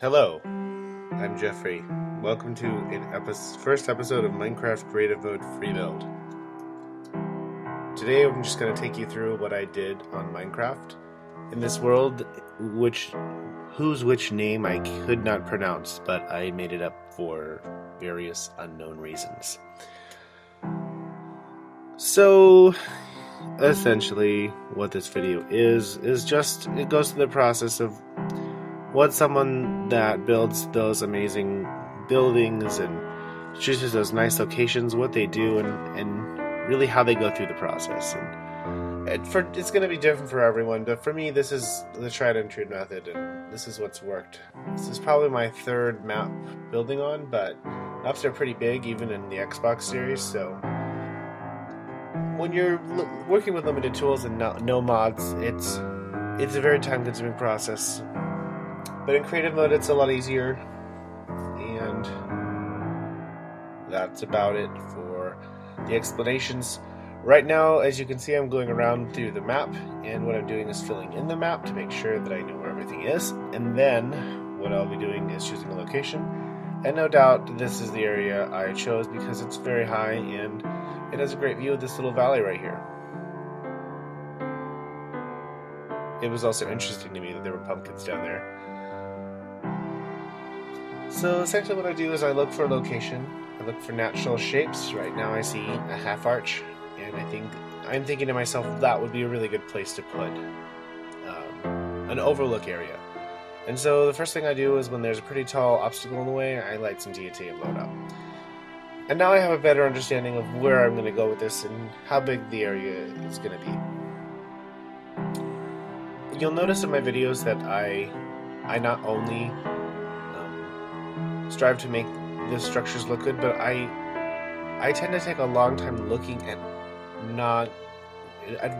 Hello, I'm Jeffrey. Welcome to first episode of Minecraft Creative Mode Free Build. Today I'm just going to take you through what I did on Minecraft in this world, whose name I could not pronounce, but I made it up for various unknown reasons. So, essentially, what this video is just, it goes through the process of what someone that builds those amazing buildings and chooses those nice locations, what they do, and really how they go through the process. And it's going to be different for everyone, but for me, this is the tried and true method, and this is what's worked. This is probably my third map building on, but maps are pretty big, even in the Xbox series, so when you're working with limited tools and no mods, it's a very time-consuming process. But in creative mode, it's a lot easier, and that's about it for the explanations. Right now, as you can see, I'm going around through the map, and what I'm doing is filling in the map to make sure that I know where everything is, and then what I'll be doing is choosing a location, and no doubt this is the area I chose because it's very high, and it has a great view of this little valley right here. It was also interesting to me that there were pumpkins down there. So essentially what I do is I look for a location, I look for natural shapes. Right now I see a half arch, and I'm thinking to myself that would be a really good place to put an overlook area. And so the first thing I do is when there's a pretty tall obstacle in the way, I light some TNT and blow it up. And now I have a better understanding of where I'm going to go with this and how big the area is going to be. You'll notice in my videos that I not only strive to make the structures look good, but I tend to take a long time looking at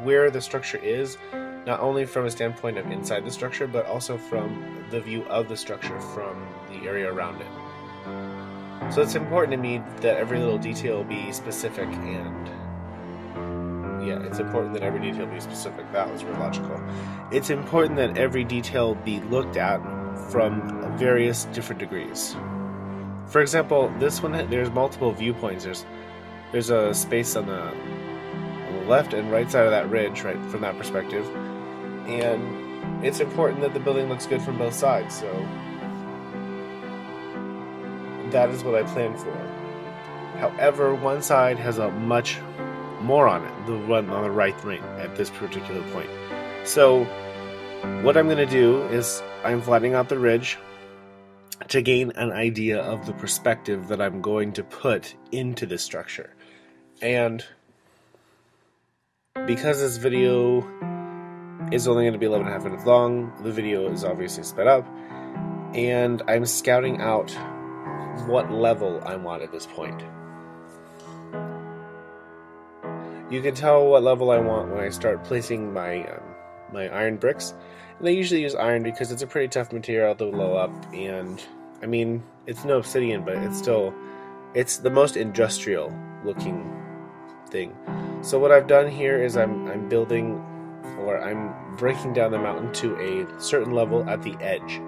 where the structure is, not only from a standpoint of inside the structure, but also from the view of the structure from the area around it. So it's important to me that every little detail be specific, and yeah, it's important that every detail be specific. That was real logical. It's important that every detail be looked at from various different degrees. For example, this one, there's multiple viewpoints. There's a space on the left and right side of that ridge, right from that perspective, and it's important that the building looks good from both sides, so that is what I planned for. However, one side has a much more on it, the one on the right wing at this particular point. So what I'm going to do is I'm flattening out the ridge to gain an idea of the perspective that I'm going to put into this structure. And because this video is only going to be 11.5 minutes long, the video is obviously sped up, and I'm scouting out what level I want at this point. You can tell what level I want when I start placing my iron bricks. And I usually use iron because it's a pretty tough material to blow up, and I mean, it's no obsidian, but it's the most industrial looking thing. So what I've done here is I'm breaking down the mountain to a certain level at the edge.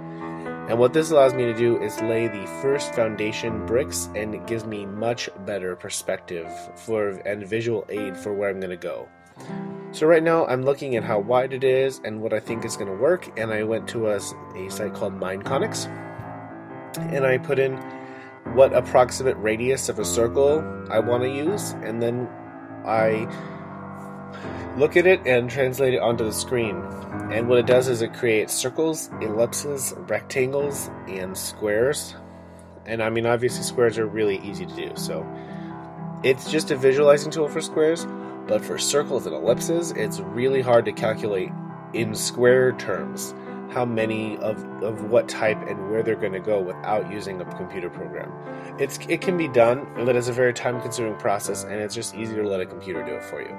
And what this allows me to do is lay the first foundation bricks, and it gives me much better perspective and visual aid for where I'm going to go. So right now I'm looking at how wide it is and what I think is going to work, and I went to a site called Mineconics, and I put in what approximate radius of a circle I want to use, and then I look at it and translate it onto the screen. And what it does is it creates circles, ellipses, rectangles, and squares. And I mean, obviously squares are really easy to do, so it's just a visualizing tool for squares. But for circles and ellipses, it's really hard to calculate in square terms how many of what type and where they're going to go without using a computer program. It can be done, but it's a very time-consuming process, and it's just easier to let a computer do it for you.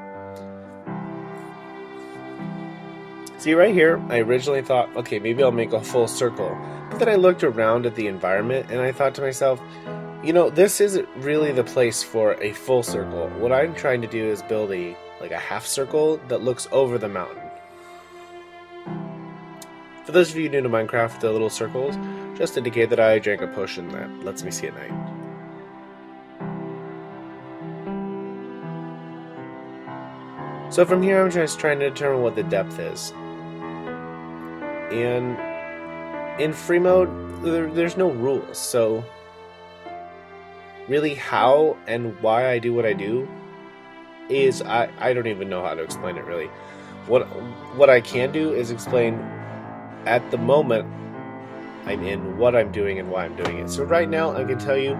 See, right here, I originally thought, okay, maybe I'll make a full circle. But then I looked around at the environment, and I thought to myself, you know, this isn't really the place for a full circle. What I'm trying to do is build a half circle that looks over the mountain. For those of you new to Minecraft, the little circles just indicate that I drank a potion that lets me see at night. So from here I'm just trying to determine what the depth is. And in free mode, there's no rules, so really how and why I do what I do is I don't even know how to explain it really. What I can do is explain at the moment I'm in what I'm doing and why I'm doing it. So right now I can tell you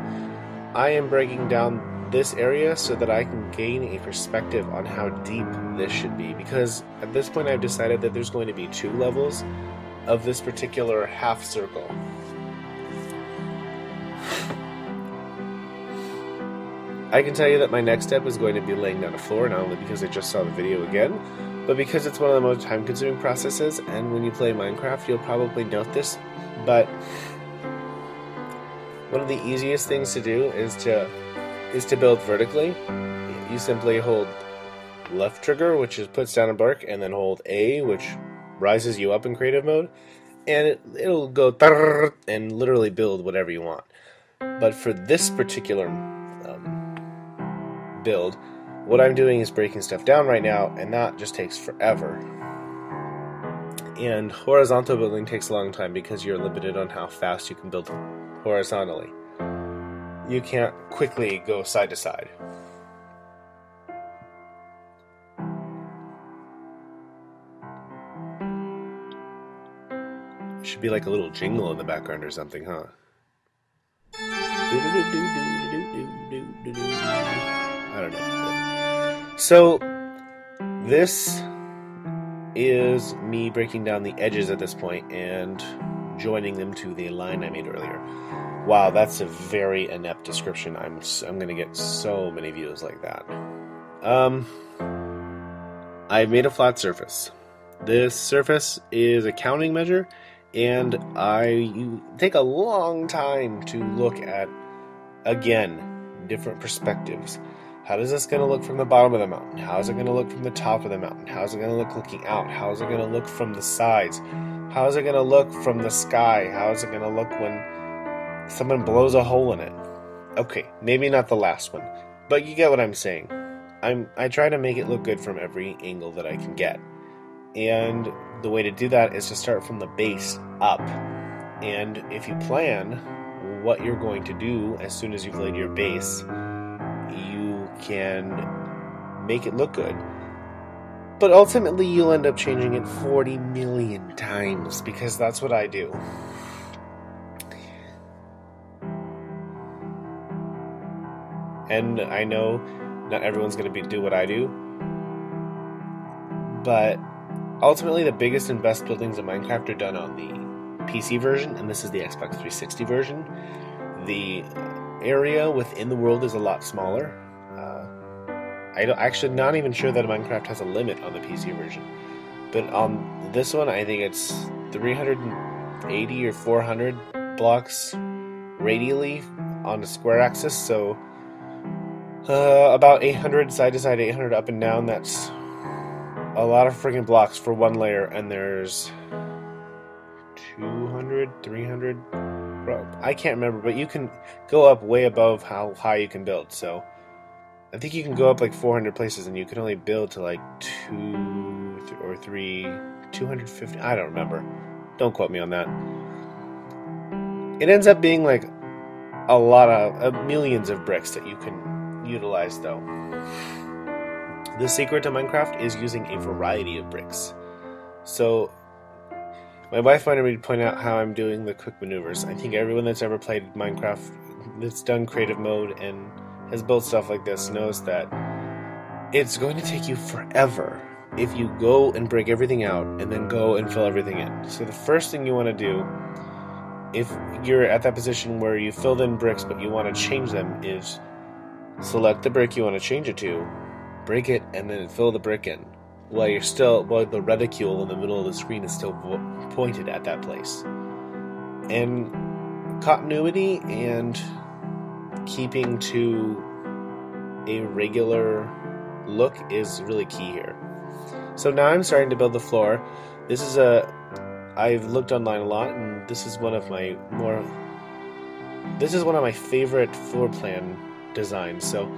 I am breaking down this area so that I can gain a perspective on how deep this should be, because at this point I've decided that there's going to be 2 levels of this particular half circle. I can tell you that my next step is going to be laying down a floor, not only because I just saw the video again, but because it's one of the most time-consuming processes, and when you play Minecraft you'll probably note this, but one of the easiest things to do is to build vertically. You simply hold left trigger, which puts down a block, and then hold A, which rises you up in creative mode, and it'll go and literally build whatever you want. But for this particular build, what I'm doing is breaking stuff down right now, and that just takes forever. And horizontal building takes a long time because you're limited on how fast you can build horizontally. You can't quickly go side to side. It should be like a little jingle in the background or something, huh? I don't know. So, this is me breaking down the edges at this point and joining them to the line I made earlier. Wow, that's a very inept description. I'm gonna get so many views like that. I made a flat surface. This surface is a counting measure, and you take a long time to look at, again, different perspectives. How is this going to look from the bottom of the mountain? How is it going to look from the top of the mountain? How is it going to look looking out? How is it going to look from the sides? How is it going to look from the sky? How is it going to look when someone blows a hole in it? Okay, maybe not the last one, but you get what I'm saying. I try to make it look good from every angle that I can get. And the way to do that is to start from the base up. And if you plan what you're going to do as soon as you've laid your base, you can make it look good. But ultimately you'll end up changing it 40 million times, because that's what I do. And I know not everyone's going to do what I do, but ultimately the biggest and best buildings in Minecraft are done on the PC version, and this is the Xbox 360 version. The area within the world is a lot smaller. I'm actually not even sure that Minecraft has a limit on the PC version, but on this one I think it's 380 or 400 blocks radially on a square axis, so about 800 side to side, 800 up and down. That's a lot of freaking blocks for one layer, and there's 200, 300, I can't remember, but you can go up way above how high you can build. So I think you can go up like 400 places, and you can only build to like 2 or 3, 250, I don't remember. Don't quote me on that. It ends up being like a lot of millions of bricks that you can utilize though. The secret to Minecraft is using a variety of bricks. So my wife wanted me to point out how I'm doing the quick maneuvers. I think everyone that's ever played Minecraft, that's done creative mode and has built stuff like this, knows that it's going to take you forever if you go and break everything out and then go and fill everything in. So the first thing you want to do, if you're at that position where you filled in bricks but you want to change them, is select the brick you want to change it to, break it, and then fill the brick in while the reticule in the middle of the screen is still pointed at that place. And continuity and keeping to a regular look is really key here. So now I'm starting to build the floor. This is I've looked online a lot, and this is one of my favorite floor plan designs. So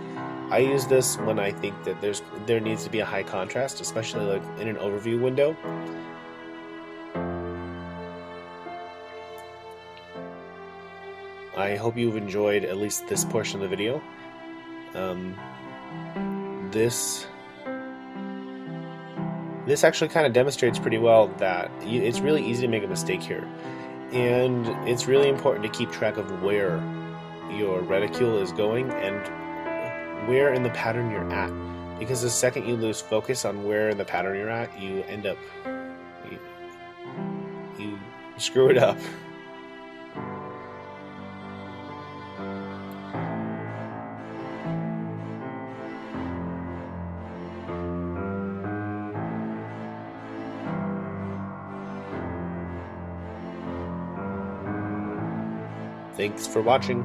I use this when I think that there needs to be a high contrast, especially like in an overview window. I hope you've enjoyed at least this portion of the video. This actually kind of demonstrates pretty well that it's really easy to make a mistake here. And it's really important to keep track of where your reticule is going and where in the pattern you're at. Because the second you lose focus on where in the pattern you're at, you end up... you screw it up. Thanks for watching.